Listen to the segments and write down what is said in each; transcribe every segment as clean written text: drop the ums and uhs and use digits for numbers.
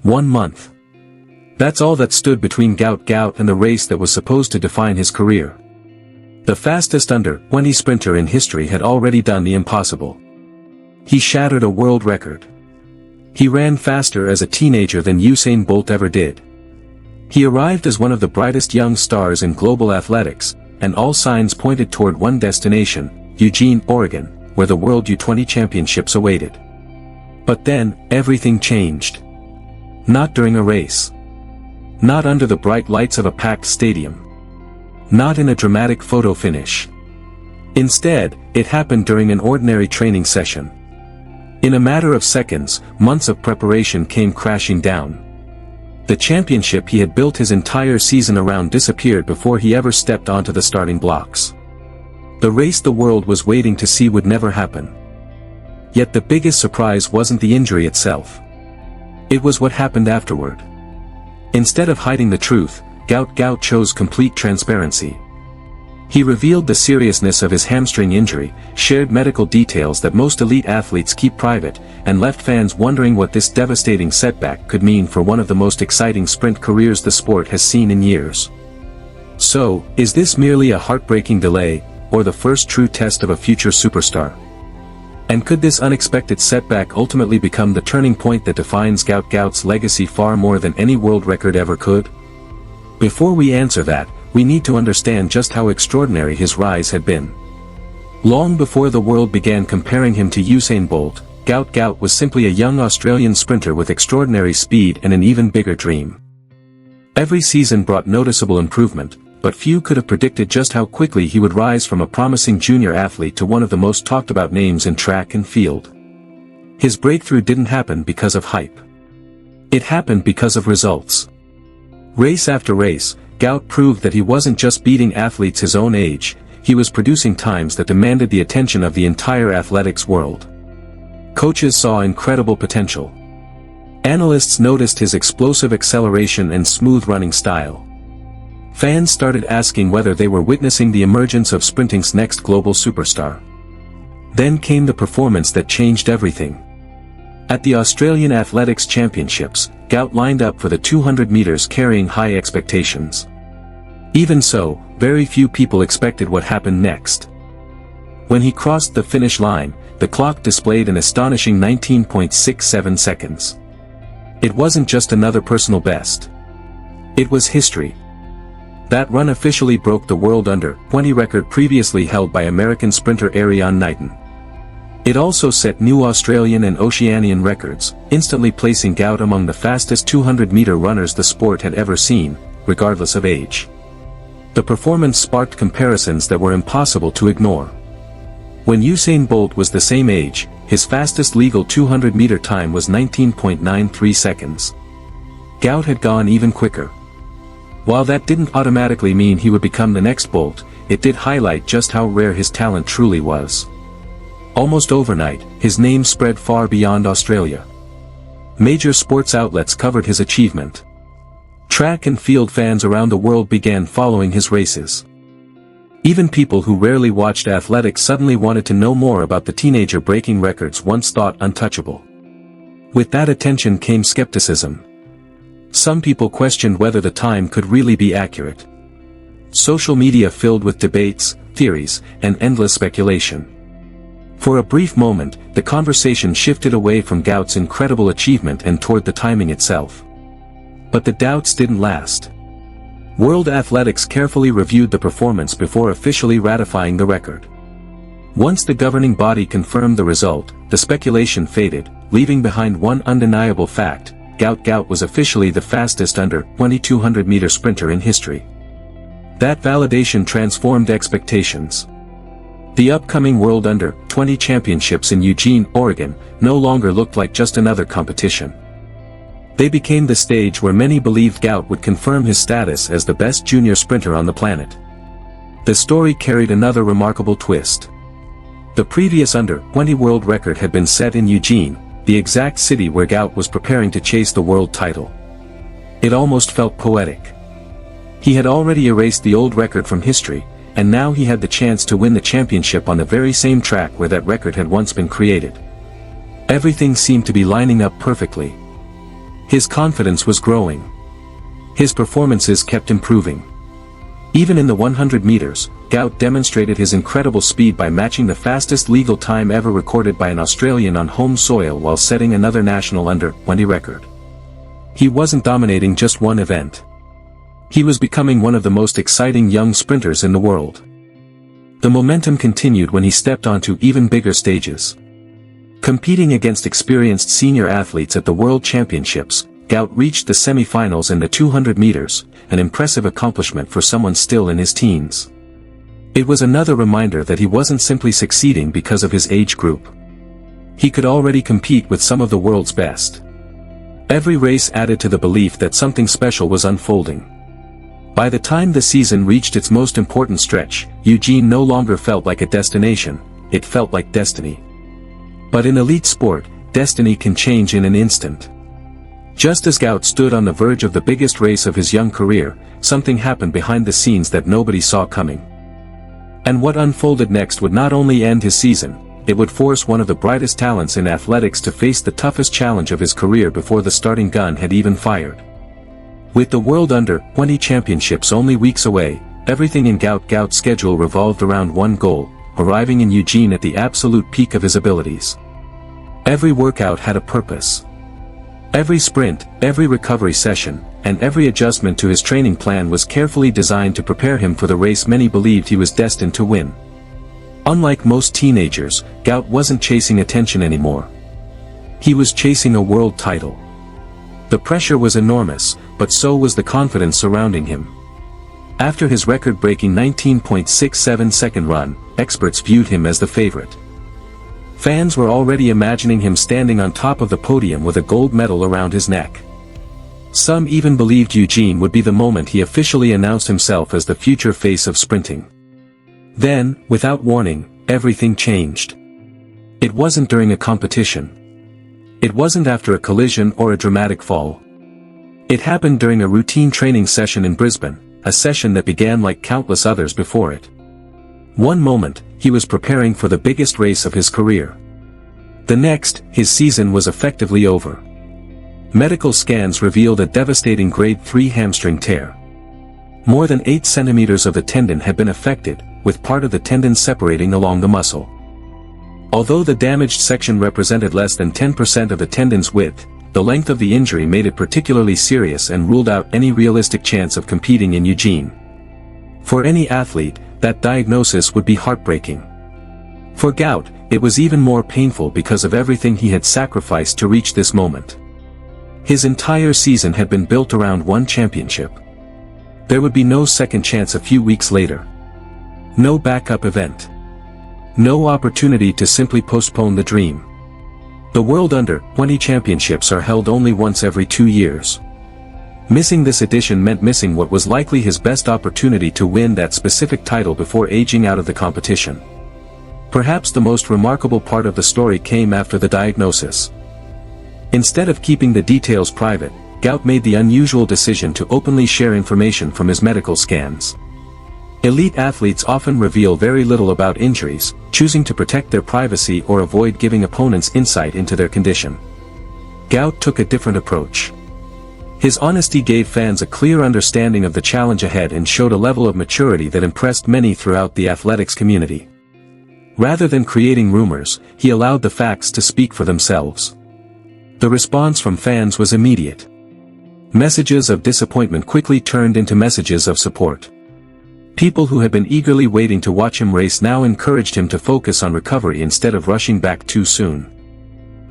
1 month. That's all that stood between Gout Gout and the race that was supposed to define his career. The fastest under-20 sprinter in history had already done the impossible. He shattered a world record. He ran faster as a teenager than Usain Bolt ever did. He arrived as one of the brightest young stars in global athletics, and all signs pointed toward one destination, Eugene, Oregon, where the World U20 Championships awaited. But then, everything changed. Not during a race. Not under the bright lights of a packed stadium. Not in a dramatic photo finish. Instead, it happened during an ordinary training session. In a matter of seconds, months of preparation came crashing down. The championship he had built his entire season around disappeared before he ever stepped onto the starting blocks. The race the world was waiting to see would never happen. Yet the biggest surprise wasn't the injury itself. It was what happened afterward. Instead of hiding the truth, Gout Gout chose complete transparency. He revealed the seriousness of his hamstring injury, shared medical details that most elite athletes keep private, and left fans wondering what this devastating setback could mean for one of the most exciting sprint careers the sport has seen in years. So, is this merely a heartbreaking delay, or the first true test of a future superstar? And could this unexpected setback ultimately become the turning point that defines Gout Gout's legacy far more than any world record ever could? Before we answer that, we need to understand just how extraordinary his rise had been. Long before the world began comparing him to Usain Bolt, Gout Gout was simply a young Australian sprinter with extraordinary speed and an even bigger dream. Every season brought noticeable improvement, but few could have predicted just how quickly he would rise from a promising junior athlete to one of the most talked about names in track and field. His breakthrough didn't happen because of hype. It happened because of results. Race after race, Gout proved that he wasn't just beating athletes his own age, he was producing times that demanded the attention of the entire athletics world. Coaches saw incredible potential. Analysts noticed his explosive acceleration and smooth running style. Fans started asking whether they were witnessing the emergence of sprinting's next global superstar. Then came the performance that changed everything. At the Australian Athletics Championships, Gout lined up for the 200 meters carrying high expectations. Even so, very few people expected what happened next. When he crossed the finish line, the clock displayed an astonishing 19.67 seconds. It wasn't just another personal best. It was history. That run officially broke the world under-20 record previously held by American sprinter Erriyon Knighton. It also set new Australian and Oceanian records, instantly placing Gout among the fastest 200-meter runners the sport had ever seen, regardless of age. The performance sparked comparisons that were impossible to ignore. When Usain Bolt was the same age, his fastest legal 200-meter time was 19.93 seconds. Gout had gone even quicker. While that didn't automatically mean he would become the next Bolt, it did highlight just how rare his talent truly was. Almost overnight, his name spread far beyond Australia. Major sports outlets covered his achievement. Track and field fans around the world began following his races. Even people who rarely watched athletics suddenly wanted to know more about the teenager breaking records once thought untouchable. With that attention came skepticism. Some people questioned whether the time could really be accurate. Social media filled with debates, theories, and endless speculation. For a brief moment, the conversation shifted away from Gout's incredible achievement and toward the timing itself. But the doubts didn't last. World Athletics carefully reviewed the performance before officially ratifying the record. Once the governing body confirmed the result, the speculation faded, leaving behind one undeniable fact: Gout Gout was officially the fastest under-20 200-meter sprinter in history. That validation transformed expectations. The upcoming World Under-20 Championships in Eugene, Oregon, no longer looked like just another competition. They became the stage where many believed Gout would confirm his status as the best junior sprinter on the planet. The story carried another remarkable twist. The previous under-20 world record had been set in Eugene, the exact city where Gout was preparing to chase the world title. It almost felt poetic. He had already erased the old record from history, and now he had the chance to win the championship on the very same track where that record had once been created. Everything seemed to be lining up perfectly. His confidence was growing. His performances kept improving. Even in the 100 meters, Gout demonstrated his incredible speed by matching the fastest legal time ever recorded by an Australian on home soil while setting another national under-20 record. He wasn't dominating just one event. He was becoming one of the most exciting young sprinters in the world. The momentum continued when he stepped onto even bigger stages. Competing against experienced senior athletes at the World Championships, Gout reached the semi-finals in the 200 meters, an impressive accomplishment for someone still in his teens. It was another reminder that he wasn't simply succeeding because of his age group. He could already compete with some of the world's best. Every race added to the belief that something special was unfolding. By the time the season reached its most important stretch, Eugene no longer felt like a destination, it felt like destiny. But in elite sport, destiny can change in an instant. Just as Gout stood on the verge of the biggest race of his young career, something happened behind the scenes that nobody saw coming. And what unfolded next would not only end his season, it would force one of the brightest talents in athletics to face the toughest challenge of his career before the starting gun had even fired. With the World Under-20 Championships only weeks away, everything in Gout Gout's schedule revolved around one goal: arriving in Eugene at the absolute peak of his abilities. Every workout had a purpose. Every sprint, every recovery session, and every adjustment to his training plan was carefully designed to prepare him for the race many believed he was destined to win. Unlike most teenagers, Gout wasn't chasing attention anymore. He was chasing a world title. The pressure was enormous, but so was the confidence surrounding him. After his record-breaking 19.67-second run, experts viewed him as the favorite. Fans were already imagining him standing on top of the podium with a gold medal around his neck. Some even believed Eugene would be the moment he officially announced himself as the future face of sprinting. Then, without warning, everything changed. It wasn't during a competition. It wasn't after a collision or a dramatic fall. It happened during a routine training session in Brisbane, a session that began like countless others before it. One moment, he was preparing for the biggest race of his career. The next, his season was effectively over. Medical scans revealed a devastating grade 3 hamstring tear. More than 8 centimeters of the tendon had been affected, with part of the tendon separating along the muscle. Although the damaged section represented less than 10% of the tendon's width, the length of the injury made it particularly serious and ruled out any realistic chance of competing in Eugene. For any athlete, that diagnosis would be heartbreaking. For Gout, it was even more painful because of everything he had sacrificed to reach this moment. His entire season had been built around one championship. There would be no second chance a few weeks later. No backup event. No opportunity to simply postpone the dream. The World Under-20 Championships are held only once every 2 years. Missing this edition meant missing what was likely his best opportunity to win that specific title before aging out of the competition. Perhaps the most remarkable part of the story came after the diagnosis. Instead of keeping the details private, Gout made the unusual decision to openly share information from his medical scans. Elite athletes often reveal very little about injuries, choosing to protect their privacy or avoid giving opponents insight into their condition. Gout took a different approach. His honesty gave fans a clear understanding of the challenge ahead and showed a level of maturity that impressed many throughout the athletics community. Rather than creating rumors, he allowed the facts to speak for themselves. The response from fans was immediate. Messages of disappointment quickly turned into messages of support. People who had been eagerly waiting to watch him race now encouraged him to focus on recovery instead of rushing back too soon.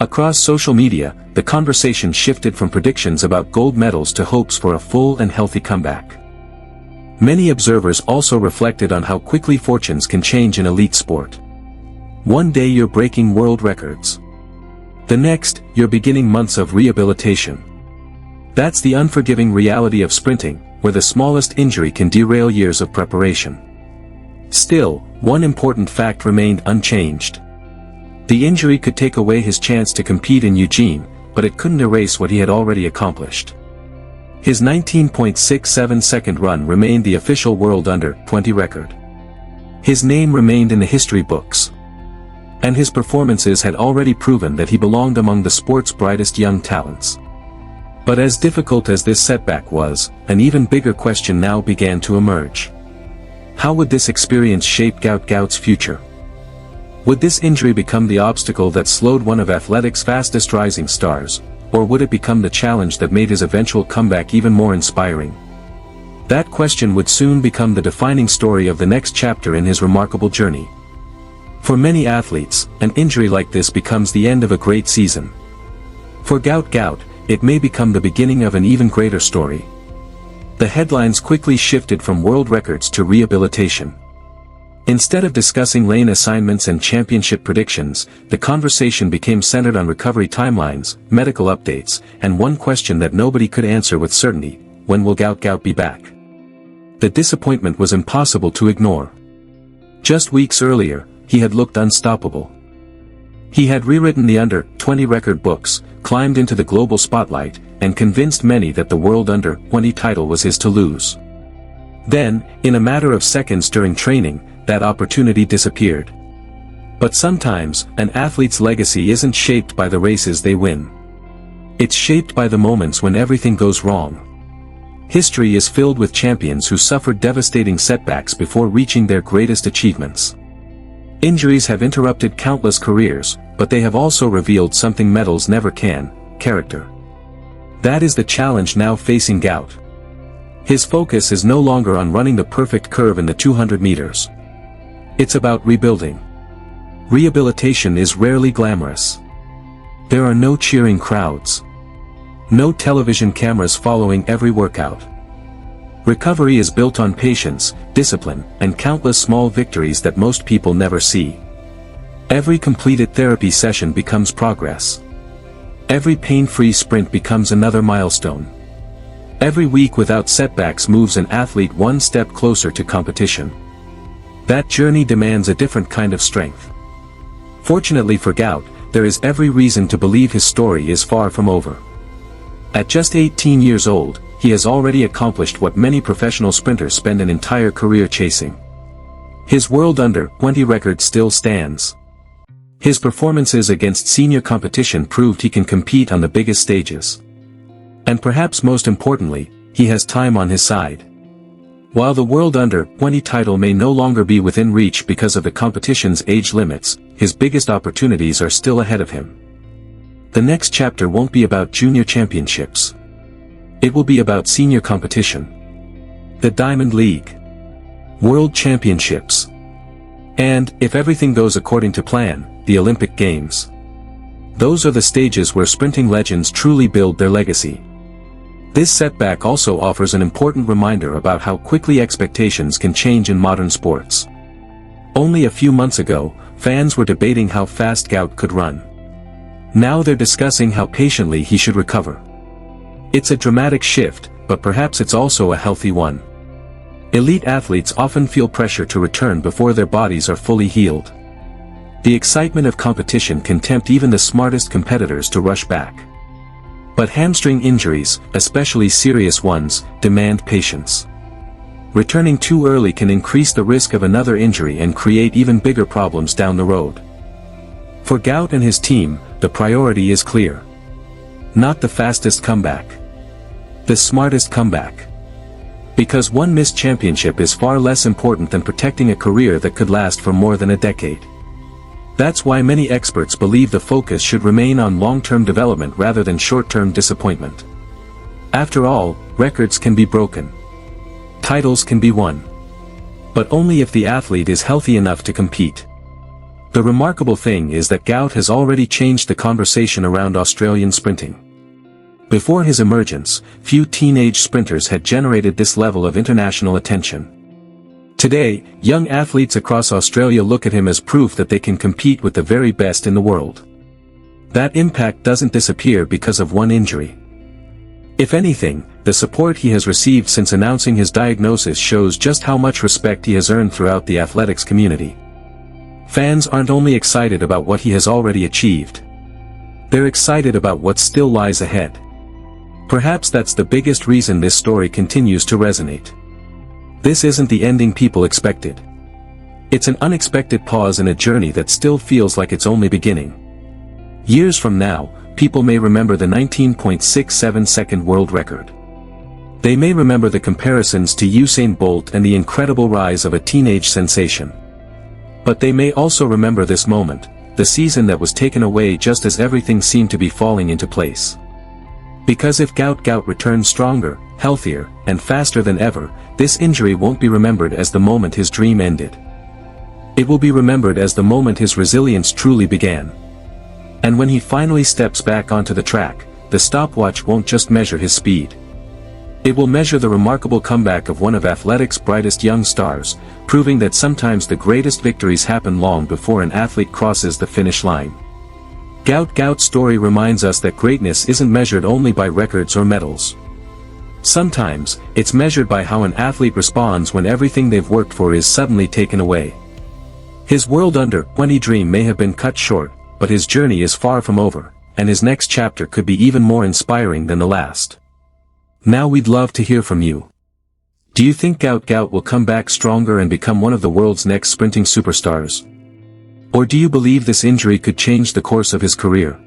Across social media, the conversation shifted from predictions about gold medals to hopes for a full and healthy comeback. Many observers also reflected on how quickly fortunes can change in elite sport. One day you're breaking world records. The next, you're beginning months of rehabilitation. That's the unforgiving reality of sprinting, where the smallest injury can derail years of preparation. Still, one important fact remained unchanged. The injury could take away his chance to compete in Eugene, but it couldn't erase what he had already accomplished. His 19.67-second run remained the official World Under-20 record. His name remained in the history books. And his performances had already proven that he belonged among the sport's brightest young talents. But as difficult as this setback was, an even bigger question now began to emerge. How would this experience shape Gout Gout's future? Would this injury become the obstacle that slowed one of athletics' fastest rising stars, or would it become the challenge that made his eventual comeback even more inspiring? That question would soon become the defining story of the next chapter in his remarkable journey. For many athletes, an injury like this becomes the end of a great season. For Gout Gout, it may become the beginning of an even greater story. The headlines quickly shifted from world records to rehabilitation. Instead of discussing lane assignments and championship predictions, the conversation became centered on recovery timelines, medical updates, and one question that nobody could answer with certainty: when will Gout Gout be back? The disappointment was impossible to ignore. Just weeks earlier, he had looked unstoppable. He had rewritten the under-20 record books, climbed into the global spotlight, and convinced many that the World Under-20 title was his to lose. Then, in a matter of seconds during training, that opportunity disappeared. But sometimes, an athlete's legacy isn't shaped by the races they win. It's shaped by the moments when everything goes wrong. History is filled with champions who suffered devastating setbacks before reaching their greatest achievements. Injuries have interrupted countless careers, but they have also revealed something medals never can: character. That is the challenge now facing Gout. His focus is no longer on running the perfect curve in the 200 meters. It's about rebuilding. Rehabilitation is rarely glamorous. There are no cheering crowds. No television cameras following every workout. Recovery is built on patience, discipline, and countless small victories that most people never see. Every completed therapy session becomes progress. Every pain-free sprint becomes another milestone. Every week without setbacks moves an athlete one step closer to competition. That journey demands a different kind of strength. Fortunately for Gout, there is every reason to believe his story is far from over. At just 18 years old, he has already accomplished what many professional sprinters spend an entire career chasing. His World Under-20 record still stands. His performances against senior competition proved he can compete on the biggest stages. And perhaps most importantly, he has time on his side. While the World Under-20 title may no longer be within reach because of the competition's age limits, his biggest opportunities are still ahead of him. The next chapter won't be about junior championships. It will be about senior competition. The Diamond League. World Championships. And, if everything goes according to plan, the Olympic Games. Those are the stages where sprinting legends truly build their legacy. This setback also offers an important reminder about how quickly expectations can change in modern sports. Only a few months ago, fans were debating how fast Gout could run. Now they're discussing how patiently he should recover. It's a dramatic shift, but perhaps it's also a healthy one. Elite athletes often feel pressure to return before their bodies are fully healed. The excitement of competition can tempt even the smartest competitors to rush back. But hamstring injuries, especially serious ones, demand patience. Returning too early can increase the risk of another injury and create even bigger problems down the road. For Gout and his team, the priority is clear. Not the fastest comeback. The smartest comeback. Because one missed championship is far less important than protecting a career that could last for more than a decade. That's why many experts believe the focus should remain on long-term development rather than short-term disappointment. After all, records can be broken. Titles can be won. But only if the athlete is healthy enough to compete. The remarkable thing is that Gout has already changed the conversation around Australian sprinting. Before his emergence, few teenage sprinters had generated this level of international attention. Today, young athletes across Australia look at him as proof that they can compete with the very best in the world. That impact doesn't disappear because of one injury. If anything, the support he has received since announcing his diagnosis shows just how much respect he has earned throughout the athletics community. Fans aren't only excited about what he has already achieved. They're excited about what still lies ahead. Perhaps that's the biggest reason this story continues to resonate. This isn't the ending people expected. It's an unexpected pause in a journey that still feels like it's only beginning. Years from now, people may remember the 19.67-second world record. They may remember the comparisons to Usain Bolt and the incredible rise of a teenage sensation. But they may also remember this moment, the season that was taken away just as everything seemed to be falling into place. Because if Gout Gout returns stronger, healthier, and faster than ever, this injury won't be remembered as the moment his dream ended. It will be remembered as the moment his resilience truly began. And when he finally steps back onto the track, the stopwatch won't just measure his speed. It will measure the remarkable comeback of one of athletics' brightest young stars, proving that sometimes the greatest victories happen long before an athlete crosses the finish line. Gout Gout's story reminds us that greatness isn't measured only by records or medals. Sometimes, it's measured by how an athlete responds when everything they've worked for is suddenly taken away. His world under-20 dream may have been cut short, but his journey is far from over, and his next chapter could be even more inspiring than the last. Now we'd love to hear from you. Do you think Gout Gout will come back stronger and become one of the world's next sprinting superstars? Or do you believe this injury could change the course of his career?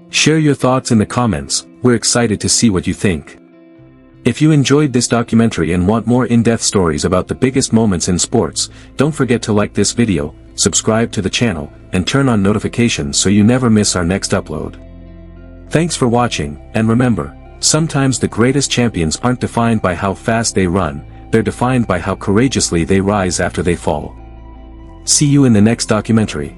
Share your thoughts in the comments, we're excited to see what you think. If you enjoyed this documentary and want more in-depth stories about the biggest moments in sports, don't forget to like this video, subscribe to the channel, and turn on notifications so you never miss our next upload. Thanks for watching, and remember, sometimes the greatest champions aren't defined by how fast they run, they're defined by how courageously they rise after they fall. See you in the next documentary.